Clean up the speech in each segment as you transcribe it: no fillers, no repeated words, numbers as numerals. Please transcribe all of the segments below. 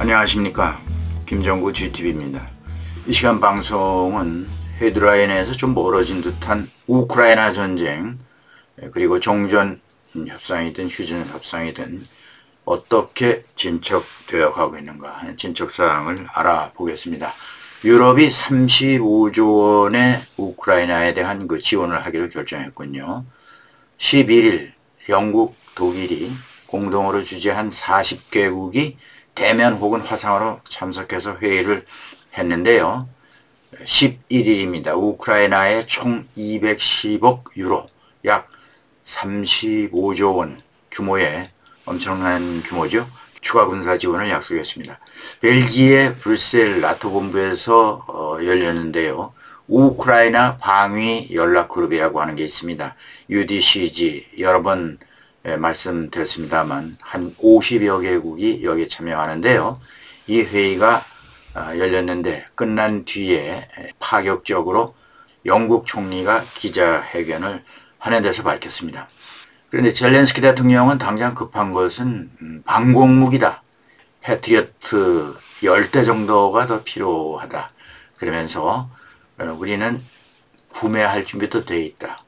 안녕하십니까, 김정구 GTV입니다. 이 시간 방송은 헤드라인에서 좀 멀어진 듯한 우크라이나 전쟁, 그리고 종전 협상이든 휴전 협상이든 어떻게 진척되어 가고 있는가 하는 진척사항을 알아보겠습니다. 유럽이 35조 원의 우크라이나에 대한 그 지원을 하기로 결정했군요. 11일 영국, 독일이 공동으로 주재한 40개국이 대면 혹은 화상으로 참석해서 회의를 했는데요. 11일입니다. 우크라이나에 총 210억 유로, 약 35조 원 규모의 엄청난 규모죠. 추가 군사 지원을 약속했습니다. 벨기에 브뤼셀 나토 본부에서 열렸는데요. 우크라이나 방위 연락그룹이라고 하는 게 있습니다. UDCG 여러 번 말씀드렸습니다만 한 50여 개국이 여기에 참여하는데요. 이 회의가 열렸는데 끝난 뒤에 파격적으로 영국 총리가 기자회견을 하는 데서 밝혔습니다. 그런데 젤렌스키 대통령은 당장 급한 것은 방공무기다. 패트리어트 10대 정도가 더 필요하다. 그러면서 우리는 구매할 준비도 되어 있다.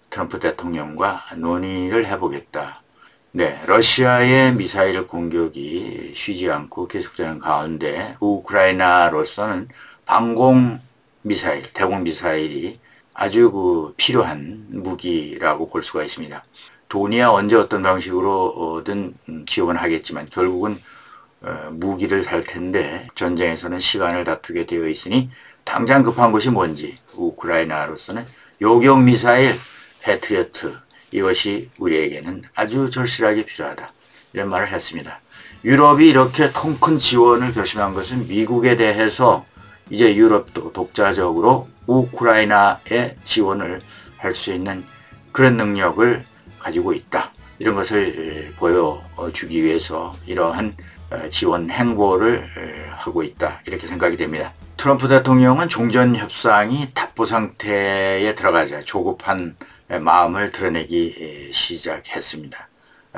트럼프 대통령과 논의를 해보겠다. 네, 러시아의 미사일 공격이 쉬지 않고 계속되는 가운데 우크라이나로서는 방공 미사일, 대공 미사일이 아주 필요한 무기라고 볼 수가 있습니다. 돈이야 언제 어떤 방식으로든 지원하겠지만 결국은 무기를 살 텐데 전쟁에서는 시간을 다투게 되어 있으니 당장 급한 것이 뭔지 우크라이나로서는 요격 미사일 패트리어트, 이것이 우리에게는 아주 절실하게 필요하다. 이런 말을 했습니다. 유럽이 이렇게 통 큰 지원을 결심한 것은 미국에 대해서 이제 유럽도 독자적으로 우크라이나에 지원을 할 수 있는 그런 능력을 가지고 있다. 이런 것을 보여주기 위해서 이러한 지원 행보를 하고 있다. 이렇게 생각이 됩니다. 트럼프 대통령은 종전 협상이 답보 상태에 들어가자 조급한 마음을 드러내기 시작했습니다.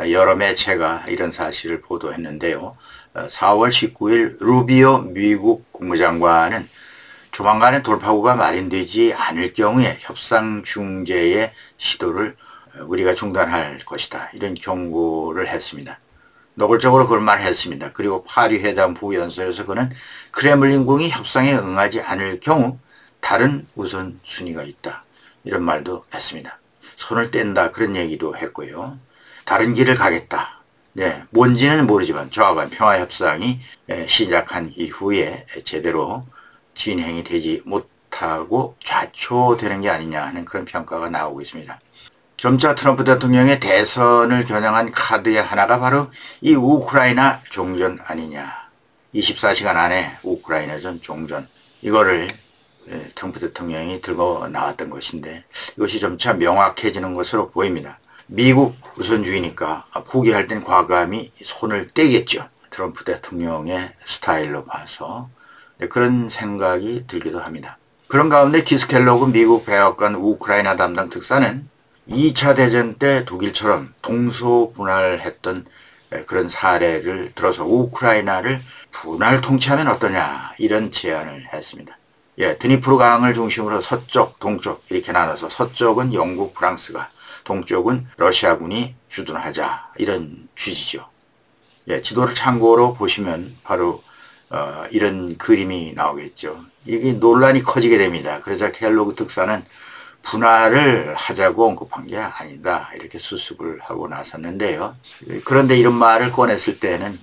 여러 매체가 이런 사실을 보도했는데요. 4월 19일 루비오 미국 국무장관은 조만간에 돌파구가 마련되지 않을 경우에 협상 중재의 시도를 우리가 중단할 것이다. 이런 경고를 했습니다. 노골적으로 그런 말을 했습니다. 그리고 파리 회담 부연설에서 그는 크렘린궁이 협상에 응하지 않을 경우 다른 우선순위가 있다. 이런 말도 했습니다. 손을 뗀다 그런 얘기도 했고요. 다른 길을 가겠다. 네, 뭔지는 모르지만 조합한 평화협상이 시작한 이후에 제대로 진행이 되지 못하고 좌초되는 게 아니냐 하는 그런 평가가 나오고 있습니다. 점차 트럼프 대통령의 대선을 겨냥한 카드의 하나가 바로 이 우크라이나 종전 아니냐. 24시간 안에 우크라이나전 종전. 이거를 트럼프 대통령이 들고 나왔던 것인데 이것이 점차 명확해지는 것으로 보입니다. 미국 우선주의니까 포기할 땐 과감히 손을 떼겠죠. 트럼프 대통령의 스타일로 봐서 그런 생각이 들기도 합니다. 그런 가운데 키스 켈로그 미국 백악관 우크라이나 담당 특사는 2차 대전 때 독일처럼 동서분할했던 그런 사례를 들어서 우크라이나를 분할 통치하면 어떠냐 이런 제안을 했습니다. 드니프로 강을 중심으로 서쪽, 동쪽 이렇게 나눠서 서쪽은 영국, 프랑스가, 동쪽은 러시아군이 주둔하자 이런 취지죠. 지도를 참고로 보시면 바로 이런 그림이 나오겠죠. 이게 논란이 커지게 됩니다. 그래서 켈로그 특사는 분할을 하자고 언급한 게 아니다 이렇게 수습을 하고 나섰는데요. 그런데 이런 말을 꺼냈을 때는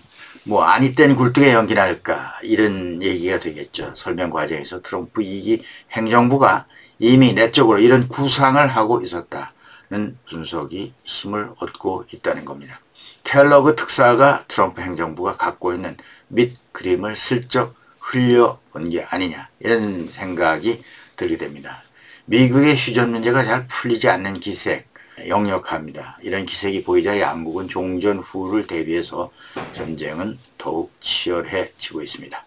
뭐 아니 땐 굴뚝에 연기 날까 이런 얘기가 되겠죠. 설명 과정에서 트럼프 2기 행정부가 이미 내적으로 이런 구상을 하고 있었다는 분석이 힘을 얻고 있다는 겁니다. 켈러그 특사가 트럼프 행정부가 갖고 있는 밑 그림을 슬쩍 흘려본 게 아니냐 이런 생각이 들게 됩니다. 미국의 휴전 문제가 잘 풀리지 않는 기색 역력합니다. 이런 기색이 보이자 양국은 종전 후를 대비해서 전쟁은 더욱 치열해지고 있습니다.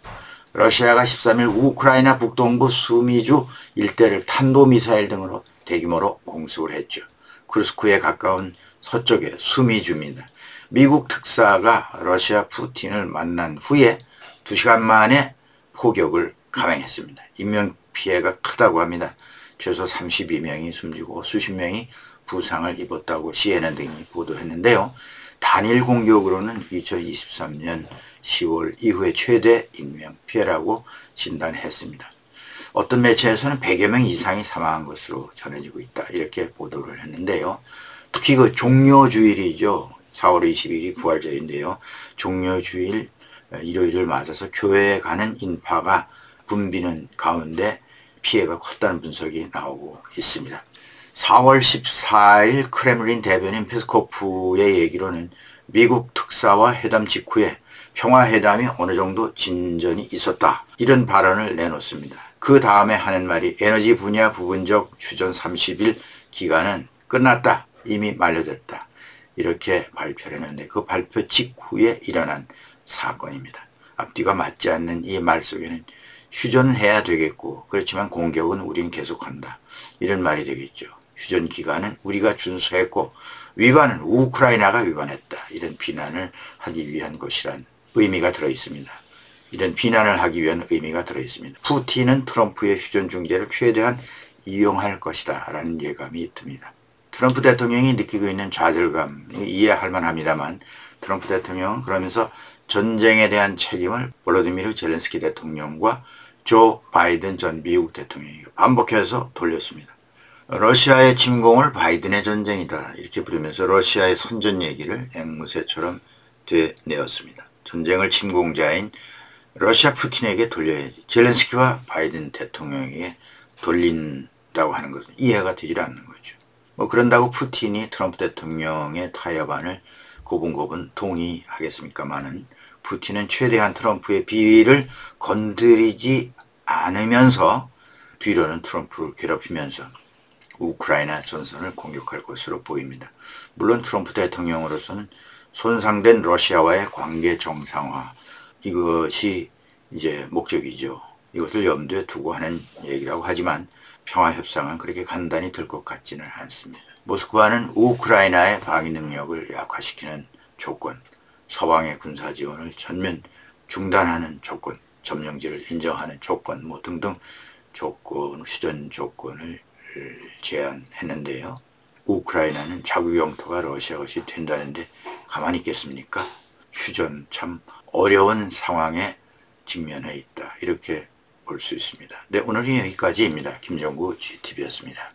러시아가 13일 우크라이나 북동부 수미주 일대를 탄도미사일 등으로 대규모로 공습을 했죠. 크루스크에 가까운 서쪽의 수미주입니다. 미국 특사가 러시아 푸틴을 만난 후에 2시간 만에 포격을 감행했습니다. 인명피해가 크다고 합니다. 최소 32명이 숨지고 수십 명이 부상을 입었다고 CNN 등이 보도했는데요. 단일 공격으로는 2023년 10월 이후에 최대 인명피해라고 진단했습니다. 어떤 매체에서는 100여 명 이상이 사망한 것으로 전해지고 있다, 이렇게 보도를 했는데요. 특히 그 종료주일이죠. 4월 20일이 부활절인데요. 종료주일 일요일을 맞아서 교회에 가는 인파가 붐비는 가운데 피해가 컸다는 분석이 나오고 있습니다. 4월 14일 크렘린 대변인 페스코프의 얘기로는 미국 특사와 회담 직후에 평화회담이 어느 정도 진전이 있었다, 이런 발언을 내놓습니다. 그 다음에 하는 말이 에너지 분야 부분적 휴전 30일 기간은 끝났다, 이미 만료됐다, 이렇게 발표를 했는데 그 발표 직후에 일어난 사건입니다. 앞뒤가 맞지 않는 이 말 속에는 휴전은 해야 되겠고 그렇지만 공격은 우린 계속한다, 이런 말이 되겠죠. 휴전 기간은 우리가 준수했고 위반은 우크라이나가 위반했다, 이런 비난을 하기 위한 것이란 의미가 들어있습니다. 이런 비난을 하기 위한 의미가 들어있습니다. 푸틴은 트럼프의 휴전 중재를 최대한 이용할 것이다 라는 예감이 듭니다. 트럼프 대통령이 느끼고 있는 좌절감 이해할 만합니다만 트럼프 대통령은 그러면서 전쟁에 대한 책임을 볼로디미르 젤렌스키 대통령과 조 바이든 전 미국 대통령이 반복해서 돌렸습니다. 러시아의 침공을 바이든의 전쟁이다, 이렇게 부르면서 러시아의 선전 얘기를 앵무새처럼 되뇌었습니다. 전쟁을 침공자인 러시아 푸틴에게 돌려야지 젤렌스키와 바이든 대통령에게 돌린다고 하는 것은 이해가 되질 않는 거죠. 그런다고 푸틴이 트럼프 대통령의 타협안을 고분고분 동의하겠습니까마는 푸틴은 최대한 트럼프의 비위를 건드리지 않으면서 뒤로는 트럼프를 괴롭히면서 우크라이나 전선을 공격할 것으로 보입니다. 물론 트럼프 대통령으로서는 손상된 러시아와의 관계 정상화, 이것이 이제 목적이죠. 이것을 염두에 두고 하는 얘기라고 하지만 평화협상은 그렇게 간단히 될 것 같지는 않습니다. 모스크바는 우크라이나의 방위 능력을 약화시키는 조건, 서방의 군사 지원을 전면 중단하는 조건, 점령지를 인정하는 조건 등등 조건, 휴전 조건을 제안했는데요. 우크라이나는 자국 영토가 러시아 것이 된다는데 가만히 있겠습니까? 휴전 참 어려운 상황에 직면해 있다, 이렇게 볼 수 있습니다. 네, 오늘은 여기까지입니다. 김정구 GTV였습니다.